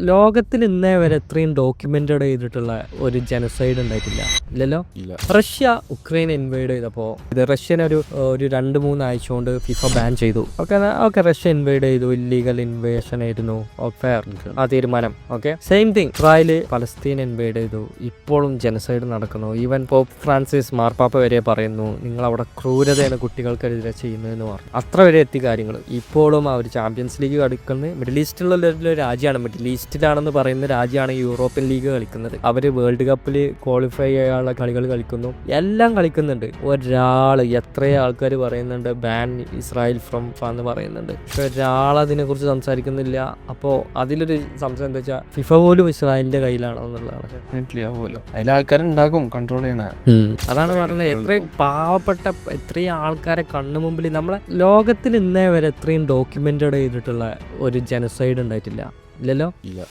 ലോകത്തിൽ ഇന്നേ വരെ ഇത്രയും ഡോക്യുമെന്റഡ് ചെയ്തിട്ടുള്ള ഒരു ജനസൈഡ് ഉണ്ടായിട്ടില്ല, ഇല്ലല്ലോ. റഷ്യ ഉക്രൈൻ ഇൻവൈഡ് ചെയ്തപ്പോൾ ഇത് റഷ്യനെ ഒരു 2-3 ആഴ്ച കൊണ്ട് ഫിഫ ബാൻ ചെയ്തു. ഓക്കെ റഷ്യ ഇൻവൈഡ് ചെയ്തു, ഇല്ലീഗൽ ഇൻവേഷൻ ആയിരുന്നു, ഫെയർ ആ തീരുമാനം. Okay, same thing Israel Palestine invade ചെയ്തു, ഇപ്പോഴും ജനസൈഡ് നടക്കുന്നു. ഈവൻ പോപ്പ് ഫ്രാൻസിസ് മാർപ്പാപ്പ വരെ പറയുന്നു നിങ്ങൾ അവിടെ ക്രൂരതയാണ് കുട്ടികൾക്കെതിരെ ചെയ്യുന്നതെന്ന് പറഞ്ഞു. അത്ര വരെ എത്തി കാര്യങ്ങൾ. ഇപ്പോഴും അവർ ചാമ്പ്യൻസ് ലീഗ് കളിക്കുന്നത് മിഡിൽ ഈസ്റ്റിലുള്ള ഒരു രാജ്യമാണ്. മിഡിൽ ഈസ്റ്റിലാണെന്ന് പറയുന്ന രാജ്യമാണ് യൂറോപ്യൻ ലീഗ് കളിക്കുന്നത്. അവർ വേൾഡ് കപ്പിൽ ക്വാളിഫൈ ചെയ്യാനുള്ള കളികൾ കളിക്കുന്നു, എല്ലാം കളിക്കുന്നുണ്ട്. എത്ര ആൾക്കാർ പറയുന്നുണ്ട് ബാൻ ഇസ്രായേൽ ഫ്രം എന്ന് പറയുന്നുണ്ട്, പക്ഷെ ഒരാളതിനെ കുറിച്ച് സംസാരിക്കുന്നില്ല. അപ്പോൾ അതിലൊരു സംശയം എന്താ വെച്ചാൽ ഫിഫ പോലും ഇസ്രായേലിന്റെ കയ്യിലാണോ എന്നുള്ളതാണ്. അതിലാൾക്കാരുണ്ടാകും കൺട്രോൾ ചെയ്യണ. അതാണ് പറഞ്ഞത്, എത്രയും പാവപ്പെട്ട എത്രയും ആൾക്കാരെ കണ്ണു മുമ്പിൽ നമ്മളെ ലോകത്തിൽ ഇന്നേ വരെ എത്രയും ഡോക്യുമെന്റഡ് ചെയ്തിട്ടുള്ള ഒരു ജനസൈഡ് ഉണ്ടായിട്ടില്ല, ഇല്ലല്ലോ.